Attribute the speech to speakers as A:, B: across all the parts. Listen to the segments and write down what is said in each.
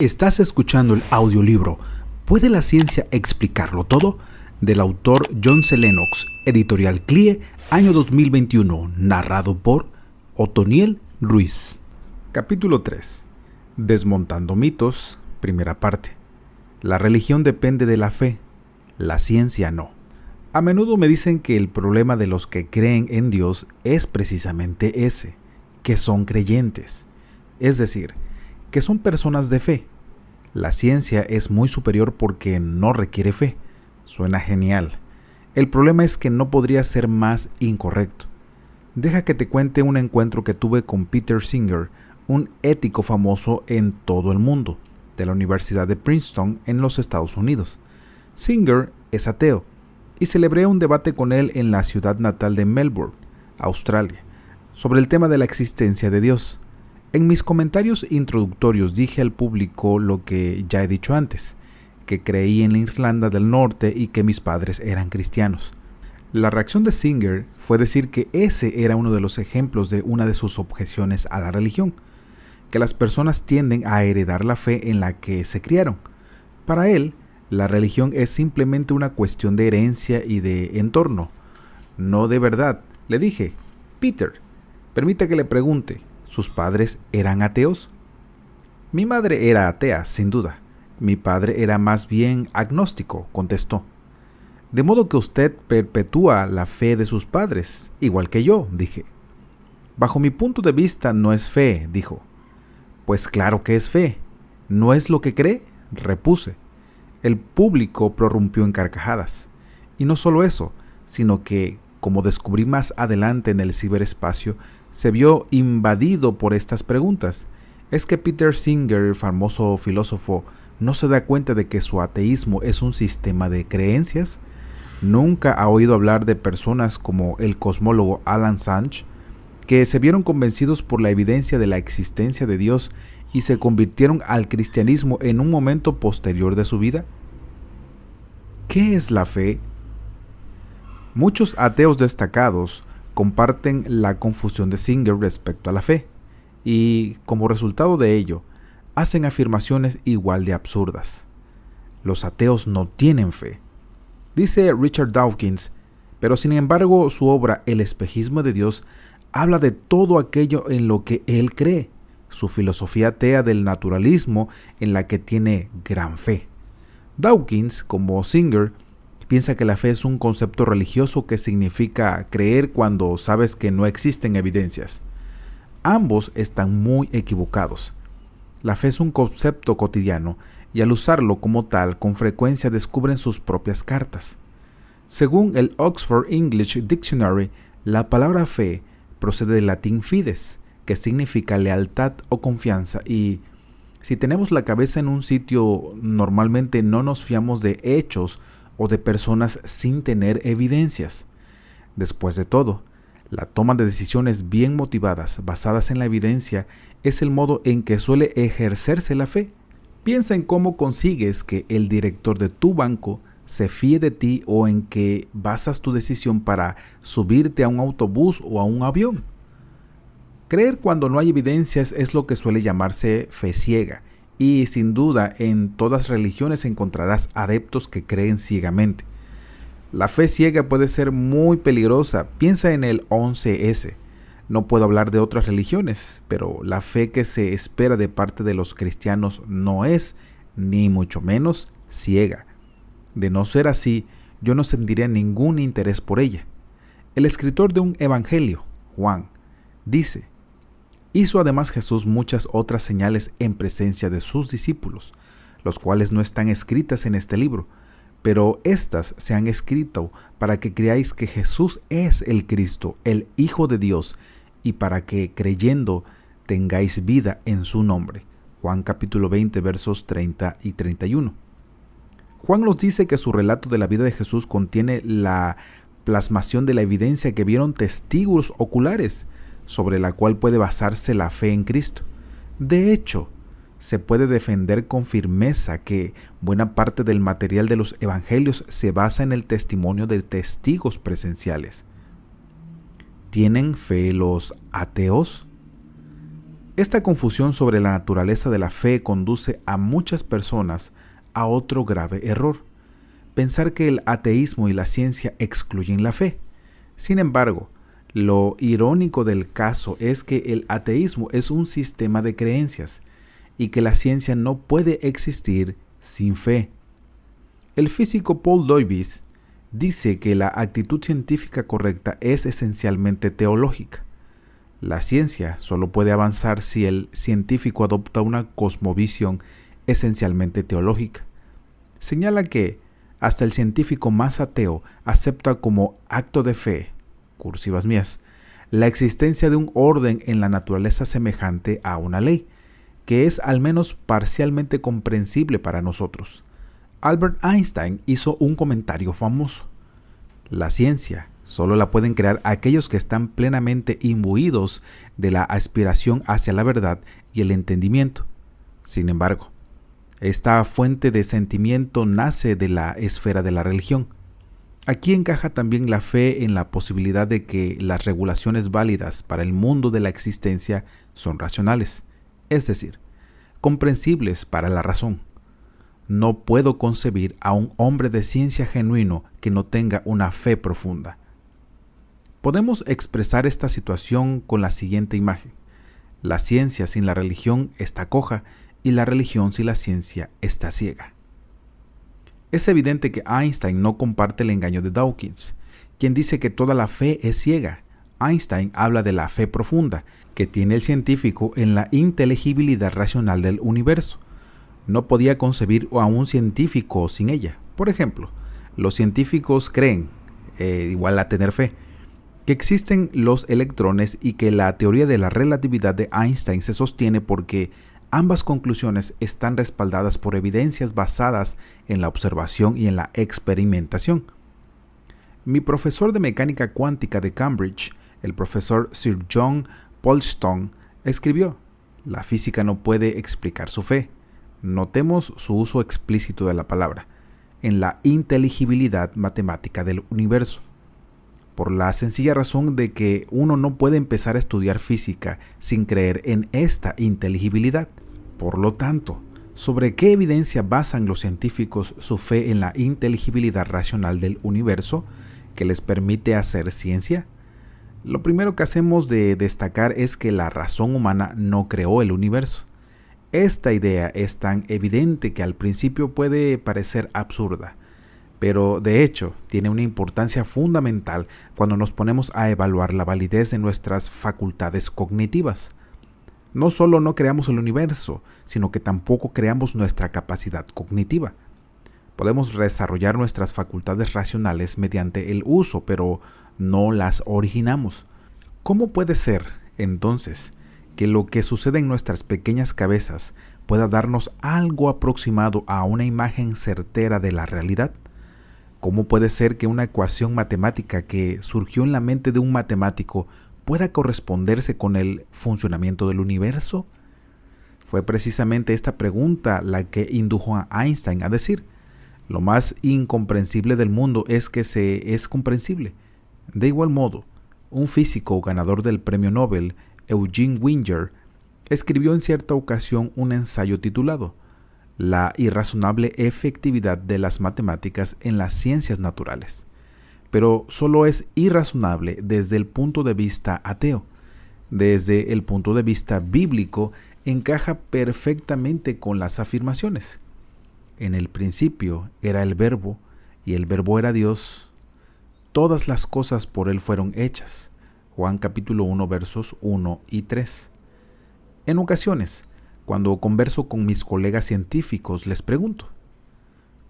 A: Estás escuchando el audiolibro ¿Puede la ciencia explicarlo todo? Del autor John C. Lennox, editorial CLIE, año 2021, narrado por Otoniel Ruiz. Capítulo 3. Desmontando mitos, primera parte. La religión depende de la fe, la ciencia no. A menudo me dicen que el problema de los que creen en Dios es precisamente ese, que son creyentes. Es decir, que son personas de fe. La ciencia es muy superior porque no requiere fe. Suena genial. El problema es que no podría ser más incorrecto. Deja que te cuente un encuentro que tuve con Peter Singer, un ético famoso en todo el mundo, de la Universidad de Princeton en los Estados Unidos. Singer es ateo y celebré un debate con él en la ciudad natal de Melbourne, Australia, sobre el tema de la existencia de Dios. En mis comentarios introductorios dije al público lo que ya he dicho antes, que creí en la Irlanda del Norte y que mis padres eran cristianos. La reacción de Singer fue decir que ese era uno de los ejemplos de una de sus objeciones a la religión, que las personas tienden a heredar la fe en la que se criaron. Para él, la religión es simplemente una cuestión de herencia y de entorno, no de verdad. Le dije, Peter, permita que le pregunte, ¿sus padres eran ateos? Mi madre era atea, sin duda. Mi padre era más bien agnóstico, contestó. De modo que usted perpetúa la fe de sus padres, igual que yo, dije. Bajo mi punto de vista no es fe, dijo. Pues claro que es fe. ¿No es lo que cree? Repuse. El público prorrumpió en carcajadas. Y no solo eso, sino que, como descubrí más adelante en el ciberespacio, se vio invadido por estas preguntas. ¿Es que Peter Singer, el famoso filósofo, no se da cuenta de que su ateísmo es un sistema de creencias? ¿Nunca ha oído hablar de personas como el cosmólogo Alan Sachs, que se vieron convencidos por la evidencia de la existencia de Dios y se convirtieron al cristianismo en un momento posterior de su vida? ¿Qué es la fe? Muchos ateos destacados comparten la confusión de Singer respecto a la fe, y como resultado de ello, hacen afirmaciones igual de absurdas. Los ateos no tienen fe, dice Richard Dawkins, pero sin embargo su obra El espejismo de Dios habla de todo aquello en lo que él cree, su filosofía atea del naturalismo en la que tiene gran fe. Dawkins, como Singer, piensa que la fe es un concepto religioso que significa creer cuando sabes que no existen evidencias. Ambos están muy equivocados. La fe es un concepto cotidiano y al usarlo como tal con frecuencia descubren sus propias cartas. Según el Oxford English Dictionary, la palabra fe procede del latín fides, que significa lealtad o confianza, y si tenemos la cabeza en un sitio, normalmente no nos fiamos de hechos o de personas sin tener evidencias. Después de todo, la toma de decisiones bien motivadas, basadas en la evidencia, es el modo en que suele ejercerse la fe. Piensa en cómo consigues que el director de tu banco se fíe de ti o en que basas tu decisión para subirte a un autobús o a un avión. Creer cuando no hay evidencias es lo que suele llamarse fe ciega. Y sin duda en todas religiones encontrarás adeptos que creen ciegamente. La fe ciega puede ser muy peligrosa. Piensa en el 11S. No puedo hablar de otras religiones, pero la fe que se espera de parte de los cristianos no es, ni mucho menos, ciega. De no ser así, yo no sentiría ningún interés por ella. El escritor de un evangelio, Juan, dice: hizo además Jesús muchas otras señales en presencia de sus discípulos, los cuales no están escritas en este libro, pero éstas se han escrito para que creáis que Jesús es el Cristo, el Hijo de Dios, y para que, creyendo, tengáis vida en su nombre. Juan capítulo 20, versos 30 y 31. Juan nos dice que su relato de la vida de Jesús contiene la plasmación de la evidencia que vieron testigos oculares, sobre la cual puede basarse la fe en Cristo. De hecho, se puede defender con firmeza que buena parte del material de los evangelios se basa en el testimonio de testigos presenciales. ¿Tienen fe los ateos? Esta confusión sobre la naturaleza de la fe conduce a muchas personas a otro grave error: pensar que el ateísmo y la ciencia excluyen la fe. Sin embargo, lo irónico del caso es que el ateísmo es un sistema de creencias y que la ciencia no puede existir sin fe. El físico Paul Davies dice que la actitud científica correcta es esencialmente teológica. La ciencia solo puede avanzar si el científico adopta una cosmovisión esencialmente teológica. Señala que hasta el científico más ateo acepta como acto de fe, cursivas mías, la existencia de un orden en la naturaleza semejante a una ley, que es al menos parcialmente comprensible para nosotros. Albert Einstein hizo un comentario famoso: la ciencia solo la pueden crear aquellos que están plenamente imbuidos de la aspiración hacia la verdad y el entendimiento. Sin embargo, esta fuente de sentimiento nace de la esfera de la religión. Aquí encaja también la fe en la posibilidad de que las regulaciones válidas para el mundo de la existencia son racionales, es decir, comprensibles para la razón. No puedo concebir a un hombre de ciencia genuino que no tenga una fe profunda. Podemos expresar esta situación con la siguiente imagen: la ciencia sin la religión está coja y la religión sin la ciencia está ciega. Es evidente que Einstein no comparte el engaño de Dawkins, quien dice que toda la fe es ciega. Einstein habla de la fe profunda que tiene el científico en la inteligibilidad racional del universo. No podía concebir a un científico sin ella. Por ejemplo, los científicos creen, igual a tener fe, que existen los electrones y que la teoría de la relatividad de Einstein se sostiene porque ambas conclusiones están respaldadas por evidencias basadas en la observación y en la experimentación. Mi profesor de mecánica cuántica de Cambridge, el profesor Sir John Polston, escribió: la física no puede explicar su fe. Notemos su uso explícito de la palabra, en la inteligibilidad matemática del universo, por la sencilla razón de que uno no puede empezar a estudiar física sin creer en esta inteligibilidad. Por lo tanto, ¿sobre qué evidencia basan los científicos su fe en la inteligibilidad racional del universo que les permite hacer ciencia? Lo primero que hacemos de destacar es que la razón humana no creó el universo. Esta idea es tan evidente que al principio puede parecer absurda, pero de hecho tiene una importancia fundamental cuando nos ponemos a evaluar la validez de nuestras facultades cognitivas. No solo no creamos el universo, sino que tampoco creamos nuestra capacidad cognitiva. Podemos desarrollar nuestras facultades racionales mediante el uso, pero no las originamos. ¿Cómo puede ser, entonces, que lo que sucede en nuestras pequeñas cabezas pueda darnos algo aproximado a una imagen certera de la realidad? ¿Cómo puede ser que una ecuación matemática que surgió en la mente de un matemático pueda corresponderse con el funcionamiento del universo? Fue precisamente esta pregunta la que indujo a Einstein a decir: lo más incomprensible del mundo es que es comprensible. De igual modo, un físico ganador del premio Nobel, Eugene Winger, escribió en cierta ocasión un ensayo titulado La irrazonable efectividad de las matemáticas en las ciencias naturales. Pero solo es irrazonable desde el punto de vista ateo. Desde el punto de vista bíblico, encaja perfectamente con las afirmaciones. En el principio era el Verbo, y el Verbo era Dios. Todas las cosas por él fueron hechas. Juan capítulo 1 versos 1 y 3. En ocasiones, cuando converso con mis colegas científicos, les pregunto: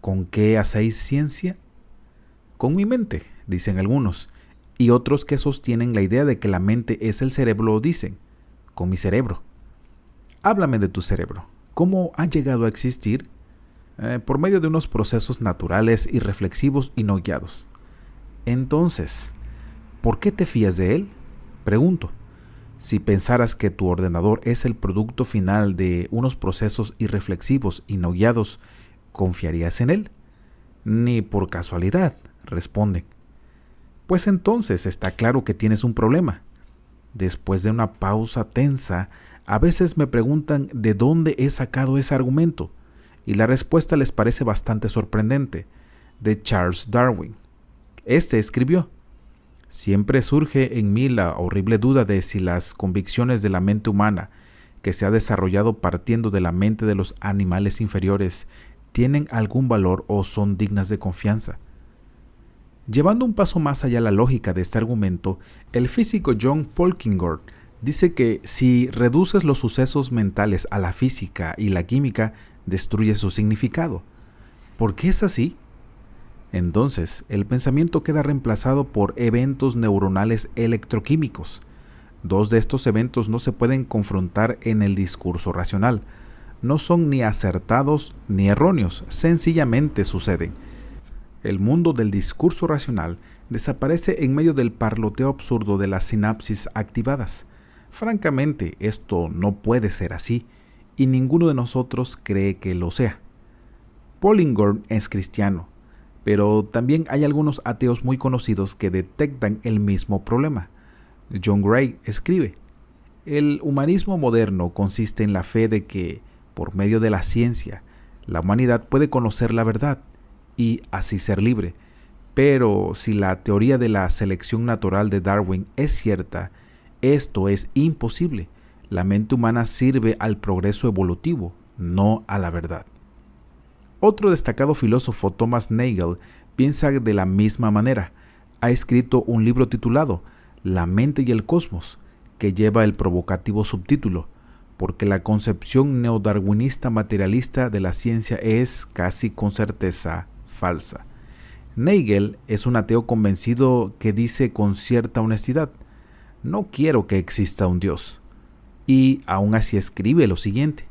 A: ¿con qué hacéis ciencia? Con mi mente, dicen algunos, y otros que sostienen la idea de que la mente es el cerebro dicen: con mi cerebro. Háblame de tu cerebro. ¿Cómo ha llegado a existir? Por medio de unos procesos naturales y reflexivos y no guiados. Entonces, ¿por qué te fías de él? Pregunto. Si pensaras que tu ordenador es el producto final de unos procesos irreflexivos y no guiados, ¿confiarías en él? Ni por casualidad, responden. Pues entonces está claro que tienes un problema. Después de una pausa tensa, A veces me preguntan de dónde he sacado ese argumento, y la respuesta les parece bastante sorprendente, de Charles Darwin. Este escribió: siempre surge en mí la horrible duda de si las convicciones de la mente humana, que se ha desarrollado partiendo de la mente de los animales inferiores, tienen algún valor o son dignas de confianza. Llevando un paso más allá la lógica de este argumento, el físico John Polkinghorne dice que si reduces los sucesos mentales a la física y la química, destruye su significado. ¿Por qué es así? Entonces, el pensamiento queda reemplazado por eventos neuronales electroquímicos. Dos de estos eventos no se pueden confrontar en el discurso racional. No son ni acertados ni erróneos, sencillamente suceden. El mundo del discurso racional desaparece en medio del parloteo absurdo de las sinapsis activadas. Francamente, esto no puede ser así, y ninguno de nosotros cree que lo sea. Polkinghorne es cristiano, pero también hay algunos ateos muy conocidos que detectan el mismo problema. John Gray escribe: el humanismo moderno consiste en la fe de que, por medio de la ciencia, la humanidad puede conocer la verdad y así ser libre. Pero si la teoría de la selección natural de Darwin es cierta, esto es imposible. La mente humana sirve al progreso evolutivo, no a la verdad. Otro destacado filósofo, Thomas Nagel, piensa de la misma manera. Ha escrito un libro titulado La mente y el cosmos, que lleva el provocativo subtítulo: porque la concepción neodarwinista materialista de la ciencia es, casi con certeza, falsa. Nagel es un ateo convencido que dice con cierta honestidad: no quiero que exista un Dios. Y aún así escribe lo siguiente: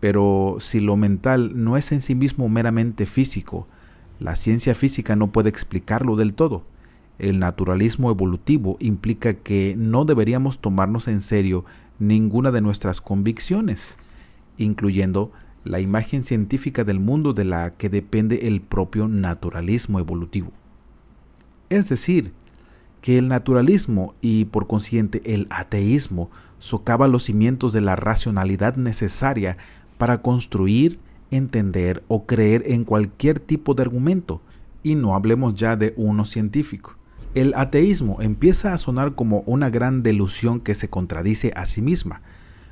A: pero si lo mental no es en sí mismo meramente físico, la ciencia física no puede explicarlo del todo. El naturalismo evolutivo implica que no deberíamos tomarnos en serio ninguna de nuestras convicciones, incluyendo la imagen científica del mundo de la que depende el propio naturalismo evolutivo. Es decir, que el naturalismo y por consiguiente el ateísmo socava los cimientos de la racionalidad necesaria para construir, entender o creer en cualquier tipo de argumento, y no hablemos ya de uno científico. El ateísmo empieza a sonar como una gran delusión que se contradice a sí misma,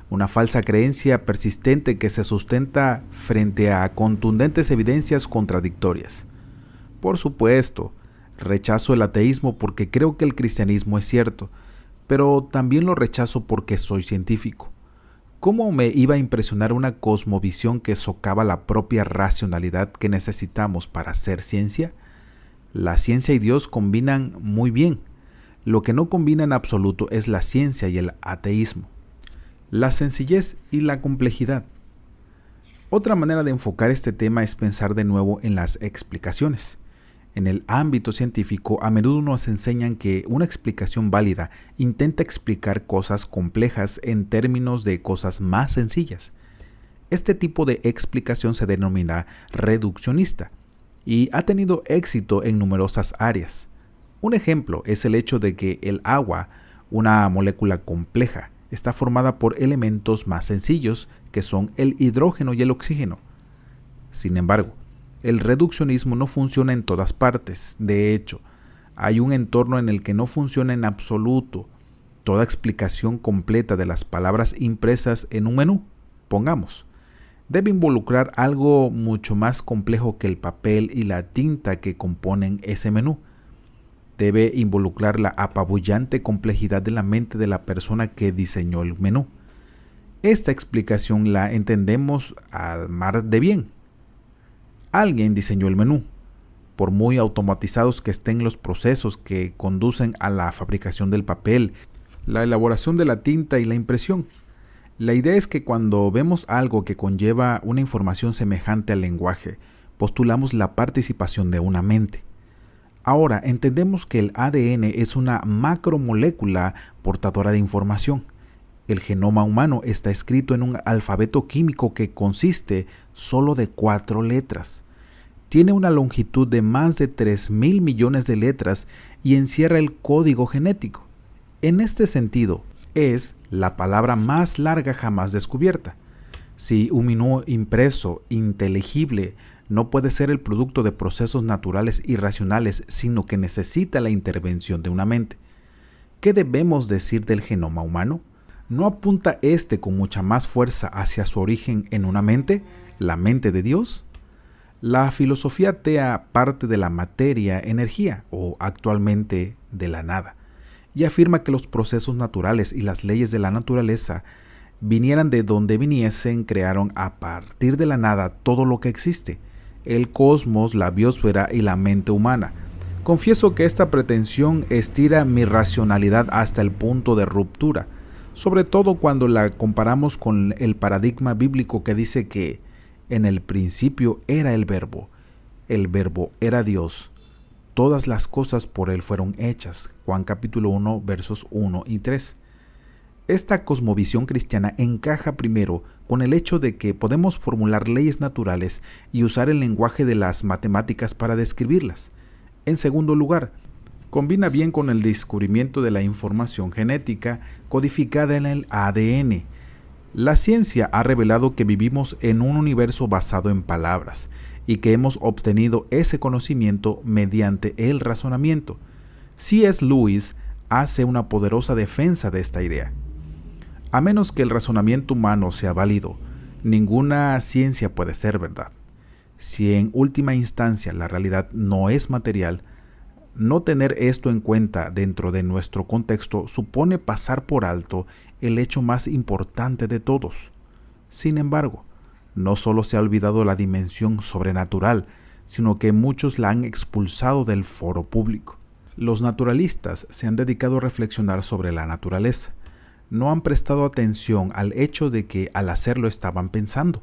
A: una falsa creencia persistente que se sustenta frente a contundentes evidencias contradictorias. Por supuesto, rechazo el ateísmo porque creo que el cristianismo es cierto, pero también lo rechazo porque soy científico. ¿Cómo me iba a impresionar una cosmovisión que socava la propia racionalidad que necesitamos para hacer ciencia? La ciencia y Dios combinan muy bien. Lo que no combina en absoluto es la ciencia y el ateísmo. La sencillez y la complejidad. Otra manera de enfocar este tema es pensar de nuevo en las explicaciones. En el ámbito científico, a menudo nos enseñan que una explicación válida intenta explicar cosas complejas en términos de cosas más sencillas. Este tipo de explicación se denomina reduccionista y ha tenido éxito en numerosas áreas. Un ejemplo es el hecho de que el agua, una molécula compleja, está formada por elementos más sencillos que son el hidrógeno y el oxígeno. Sin embargo, el reduccionismo no funciona en todas partes. De hecho, hay un entorno en el que no funciona en absoluto. Toda explicación completa de las palabras impresas en un menú, pongamos, debe involucrar algo mucho más complejo que el papel y la tinta que componen ese menú. Debe involucrar la apabullante complejidad de la mente de la persona que diseñó el menú. Esta explicación la entendemos al mar de bien. Alguien diseñó el menú, por muy automatizados que estén los procesos que conducen a la fabricación del papel, la elaboración de la tinta y la impresión. La idea es que cuando vemos algo que conlleva una información semejante al lenguaje, postulamos la participación de una mente. Ahora, entendemos que el ADN es una macromolécula portadora de información. El genoma humano está escrito en un alfabeto químico que consiste solo de 4 letras. Tiene una longitud de más de 3.000 millones de letras y encierra el código genético. En este sentido, Es la palabra más larga jamás descubierta. Si un menú impreso, inteligible, no puede ser el producto de procesos naturales y racionales, sino que necesita la intervención de una mente. ¿Qué debemos decir del genoma humano? ¿No apunta este con mucha más fuerza hacia su origen en una mente, la mente de Dios? La filosofía atea parte de la materia energía, o actualmente de la nada, y afirma que los procesos naturales y las leyes de la naturaleza, vinieran de donde viniesen, crearon a partir de la nada todo lo que existe, el cosmos, la biosfera y la mente humana. Confieso que esta pretensión estira mi racionalidad hasta el punto de ruptura, sobre todo cuando la comparamos con el paradigma bíblico que dice que en el principio era el verbo era Dios, todas las cosas por él fueron hechas. Juan capítulo 1 versos 1 y 3. Esta cosmovisión cristiana encaja primero con el hecho de que podemos formular leyes naturales y usar el lenguaje de las matemáticas para describirlas. En segundo lugar, combina bien con el descubrimiento de la información genética codificada en el ADN. La ciencia ha revelado que vivimos en un universo basado en palabras y que hemos obtenido ese conocimiento mediante el razonamiento. C.S. Lewis hace una poderosa defensa de esta idea. A menos que el razonamiento humano sea válido, ninguna ciencia puede ser verdad. Si en última instancia la realidad no es material, no tener esto en cuenta dentro de nuestro contexto supone pasar por alto el hecho más importante de todos. Sin embargo, no solo se ha olvidado la dimensión sobrenatural, sino que muchos la han expulsado del foro público. Los naturalistas se han dedicado a reflexionar sobre la naturaleza. No han prestado atención al hecho de que al hacerlo estaban pensando.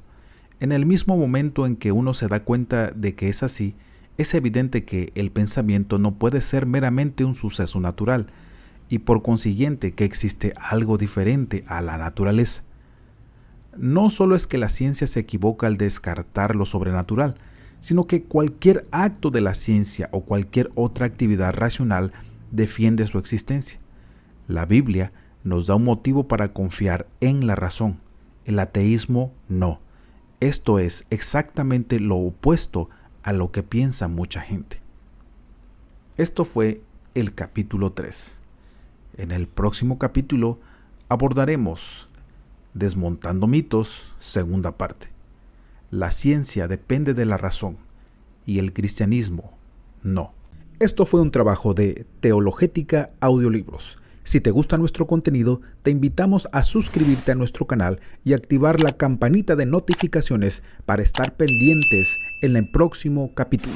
A: En el mismo momento en que uno se da cuenta de que es así, es evidente que el pensamiento no puede ser meramente un suceso natural, y por consiguiente que existe algo diferente a la naturaleza. No solo es que la ciencia se equivoca al descartar lo sobrenatural, sino que cualquier acto de la ciencia o cualquier otra actividad racional defiende su existencia. La Biblia nos da un motivo para confiar en la razón. El ateísmo no. Esto es exactamente lo opuesto a lo que piensa mucha gente. Esto fue el capítulo 3. En el próximo capítulo abordaremos Desmontando mitos, segunda parte. La ciencia depende de la razón y el cristianismo no. Esto fue un trabajo de Teologética Audiolibros. Si te gusta nuestro contenido, te invitamos a suscribirte a nuestro canal y activar la campanita de notificaciones para estar pendientes en el próximo capítulo.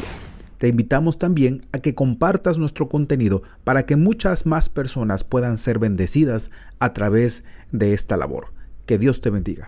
A: Te invitamos también a que compartas nuestro contenido para que muchas más personas puedan ser bendecidas a través de esta labor. Que Dios te bendiga.